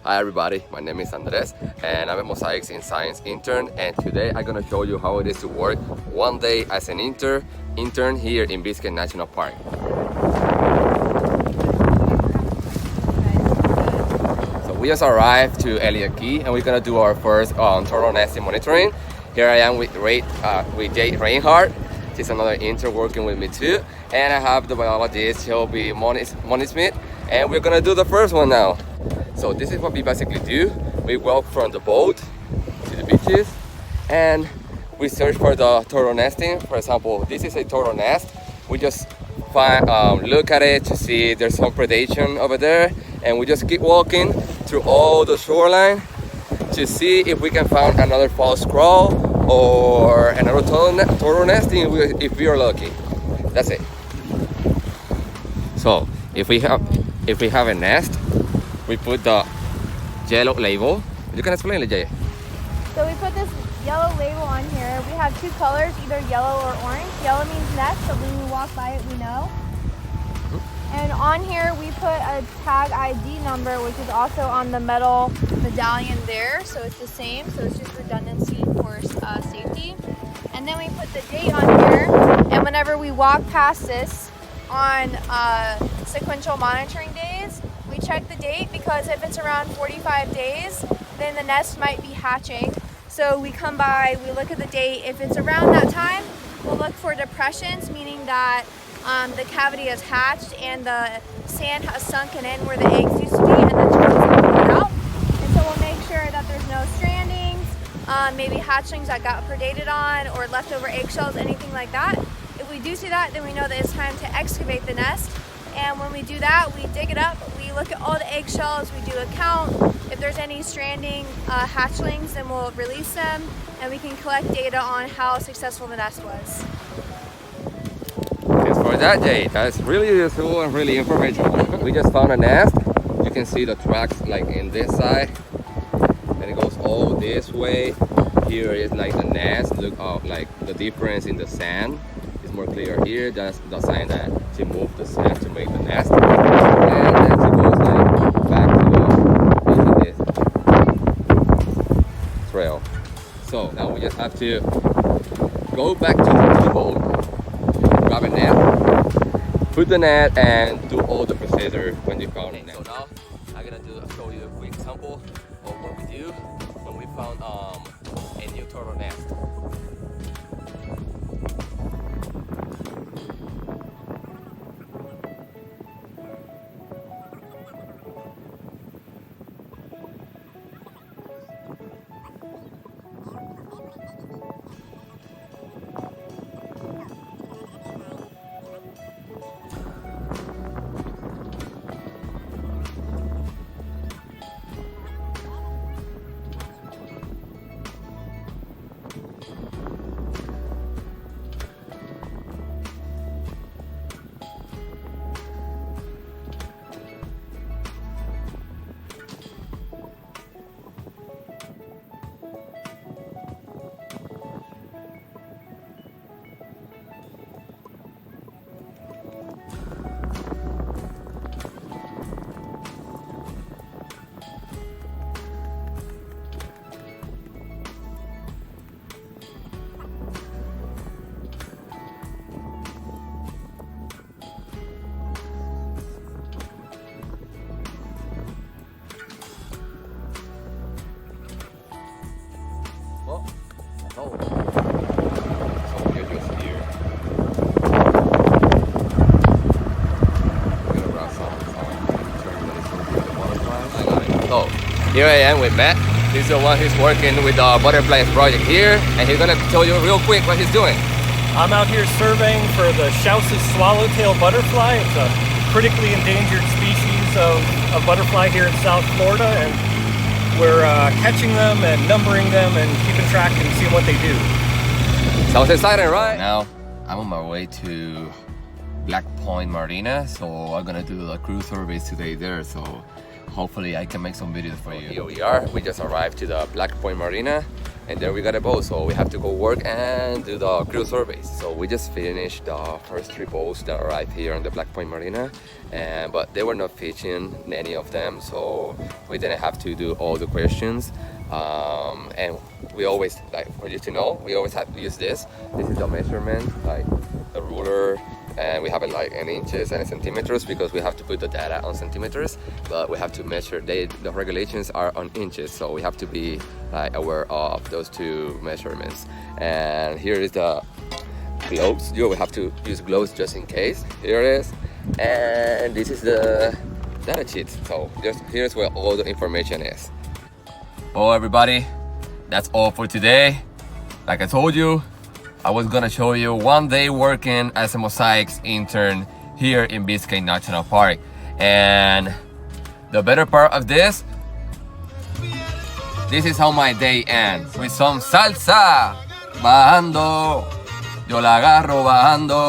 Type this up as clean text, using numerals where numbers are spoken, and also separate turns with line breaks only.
Hi everybody, my name is Andres and I'm a Mosaics in Science intern, and today I'm gonna show you how it is to work one day as an intern here in Biscayne National Park. So we just arrived to Elliott Key and we're gonna do our first turtle nesting monitoring. Here I am with Jay Reinhardt. She's another intern working with me too, and I have the biologist. He'll be Moni Smith, and we're gonna do the first one now. So this is what we basically do. We walk from the boat to the beaches and we search for the turtle nesting. For example, this is a turtle nest. We just look at it to see if there's some predation over there, and we just keep walking through all the shoreline to see if we can find another false crawl or another turtle nesting if we are lucky. That's it. So if we have a nest, we put the yellow label. You can explain it, Jay.
So we put this yellow label on here. We have two colors, either yellow or orange. Yellow means nest, so when we walk by it, we know. And on here, we put a tag ID number, which is also on the metal medallion there. So it's the same, so it's just redundancy for safety. And then we put the date on here, and whenever we walk past this on sequential monitoring days, we check the date, because if it's around 45 days, then the nest might be hatching. So we come by, we look at the date. If it's around that time, we'll look for depressions, meaning that the cavity has hatched and the sand has sunken in where the eggs used to be, and the turtles have moved out. And so we'll make sure that there's no strandings, maybe hatchlings that got predated on, or leftover eggshells, anything like that. If we do see that, then we know that it's time to excavate the nest. And when we do that, we dig it up, we look at all the eggshells, we do a count. If there's any stranding hatchlings, then we'll release them, and we can collect data on how successful the nest was.
Thanks for that, Jay. That's really useful and really informational. We just found a nest. You can see the tracks like in this side, and it goes all this way. Here is like the nest. Look like the difference in the sand is more clear here. That's the sign that she moved the sand to make the nest. And then she goes like back to this trail. So now we just have to go back to the boat, grab a net, put the net, and do all the procedure when you found it. So now I'm gonna show you a quick sample of what we do when we found a new turtle nest. Oh, so you're just here. I'm gonna wrap some turn that is going to be the butterflies. I got it. So here I am with Matt. He's the one who's working with the butterflies project here, and he's gonna tell you real quick what he's doing.
I'm out here surveying for the Schaus's swallowtail butterfly. It's a critically endangered species of butterfly here in South Florida, and we're catching them and numbering them and keeping track and seeing what they do.
Sounds exciting, right? Now I'm on my way to Black Point Marina, so I'm gonna do the cruise service today there. So hopefully I can make some videos for you. Here we are. We just arrived to the Black Point Marina, and there we got a boat, so we have to go work and do the crew surveys. So we just finished the first 3 boats that arrived here on the Black Point Marina, but they were not fishing, any of them, so we didn't have to do all the questions. And we always, like, for you to know, we always have to use this. This is the measurement, like the ruler, and we have it like in inches and centimeters because we have to put the data on centimeters, but we have to measure. The regulations are on inches, so we have to be like aware of those 2 measurements. And here is the gloves. We have to use gloves just in case. Here it is, and this is the data sheet. So here's where all the information is. Well, everybody, that's all for today. Like I told you, I was gonna show you 1 day working as a Mosaics intern here in Biscayne National Park. And the better part of this is how my day ends, with some salsa, bajando. Yo la agarro bajando.